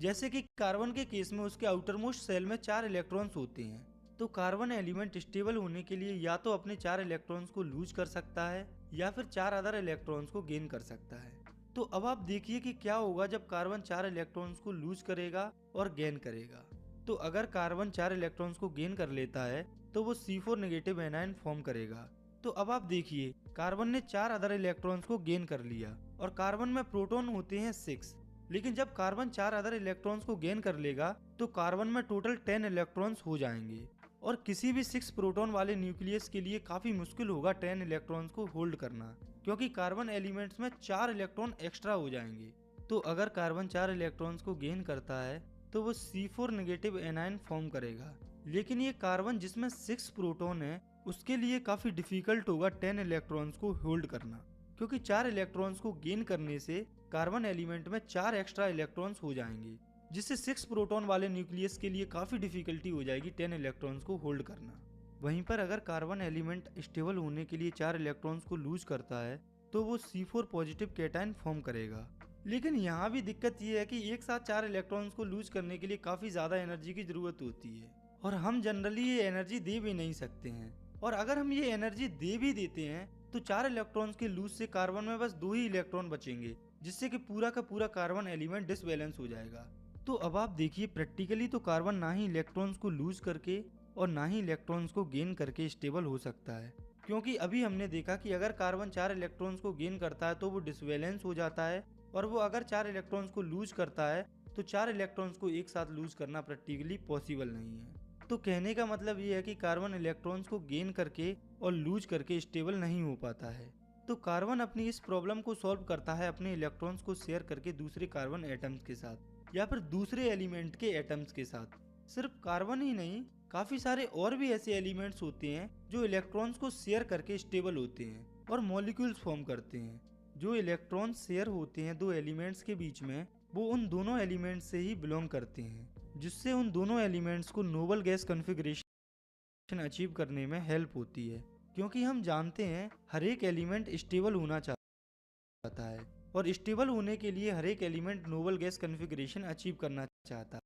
जैसे कि कार्बन के केस में उसके आउटर मोस्ट सेल में 4 इलेक्ट्रॉन्स होते हैं। तो कार्बन एलिमेंट स्टेबल होने के लिए या तो अपने 4 इलेक्ट्रॉन्स को लूज कर सकता है या फिर 4 अदर इलेक्ट्रॉन्स को गेन कर सकता है। तो अब आप देखिए कि क्या होगा जब कार्बन 4 इलेक्ट्रॉन्स को लूज करेगा और गेन करेगा। तो अगर कार्बन 4 इलेक्ट्रॉन्स को गेन कर लेता है तो वो C4 नेगेटिव एनायन फॉर्म करेगा। तो अब आप देखिए कार्बन ने 4 अदर इलेक्ट्रॉन्स को गेन कर लिया और कार्बन में प्रोटॉन होते हैं 6। लेकिन जब कार्बन 4 अदर इलेक्ट्रॉन्स को गेन कर लेगा तो कार्बन में टोटल 10 इलेक्ट्रॉन्स हो जाएंगे और किसी भी 6 प्रोटॉन वाले न्यूक्लियस के लिए काफी मुश्किल होगा 10 इलेक्ट्रॉन्स को होल्ड करना, क्योंकि कार्बन एलिमेंट्स में 4 इलेक्ट्रॉन एक्स्ट्रा हो जाएंगे। तो अगर कार्बन 4 इलेक्ट्रॉन्स को गेन करता है तो वो C4 नेगेटिव एनायन फॉर्म करेगा। लेकिन ये कार्बन जिसमें 6 प्रोटॉन है उसके लिए काफी डिफिकल्ट होगा 10 इलेक्ट्रॉन्स को होल्ड करना, क्योंकि 4 इलेक्ट्रॉन्स को गेन करने से कार्बन एलिमेंट में 4 एक्स्ट्रा इलेक्ट्रॉन्स हो जाएंगे, जिससे 6 प्रोटॉन वाले न्यूक्लियस के लिए काफी डिफिकल्टी हो जाएगी 10 इलेक्ट्रॉन्स को होल्ड करना। वहीं पर अगर कार्बन एलिमेंट स्टेबल होने के लिए 4 इलेक्ट्रॉन्स को लूज करता है तो वो C4 पॉजिटिव कैटायन फॉर्म करेगा। लेकिन यहाँ भी दिक्कत ये है कि एक साथ 4 इलेक्ट्रॉन्स को लूज करने के लिए काफी ज्यादा एनर्जी की जरूरत होती है और हम जनरली ये एनर्जी दे भी नहीं सकते हैं। और अगर हम ये एनर्जी दे भी देते हैं तो 4 इलेक्ट्रॉन्स के लूज से कार्बन में बस 2 ही इलेक्ट्रॉन बचेंगे, जिससे कि पूरा का पूरा कार्बन एलिमेंट डिसबैलेंस हो जाएगा। तो अब आप देखिए प्रैक्टिकली तो कार्बन ना ही इलेक्ट्रॉन्स को लूज करके और ना ही इलेक्ट्रॉन्स को गेन करके स्टेबल हो सकता है, क्योंकि अभी हमने देखा कि अगर कार्बन 4 इलेक्ट्रॉन्स को गेन करता है तो वो डिसबैलेंस हो जाता है और वो अगर 4 इलेक्ट्रॉन्स को लूज करता है तो 4 इलेक्ट्रॉन्स को एक साथ लूज करना प्रैक्टिकली पॉसिबल नहीं है। तो कहने का मतलब ये है कि कार्बन इलेक्ट्रॉन्स को गेन करके और लूज करके स्टेबल नहीं हो पाता है। तो कार्बन अपनी इस प्रॉब्लम को सॉल्व करता है अपने इलेक्ट्रॉन्स को शेयर करके दूसरे कार्बन एटम्स के साथ या फिर दूसरे एलिमेंट के एटम्स के साथ। सिर्फ कार्बन ही नहीं, काफी सारे और भी ऐसे एलिमेंट्स होते हैं जो इलेक्ट्रॉन्स को शेयर करके स्टेबल होते हैं और मॉलिक्यूल्स फॉर्म करते हैं। जो इलेक्ट्रॉन्स शेयर होते हैं दो एलिमेंट्स के बीच में, वो उन दोनों एलिमेंट्स से ही बिलोंग करते हैं, जिससे उन दोनों एलिमेंट्स को नोबल गैस कॉन्फ़िगरेशन अचीव करने में हेल्प होती है। क्योंकि हम जानते हैं हर एक एलिमेंट स्टेबल होना चाहता है और स्टेबल होने के लिए हर एक element noble gas configuration achieve करना चाहता है।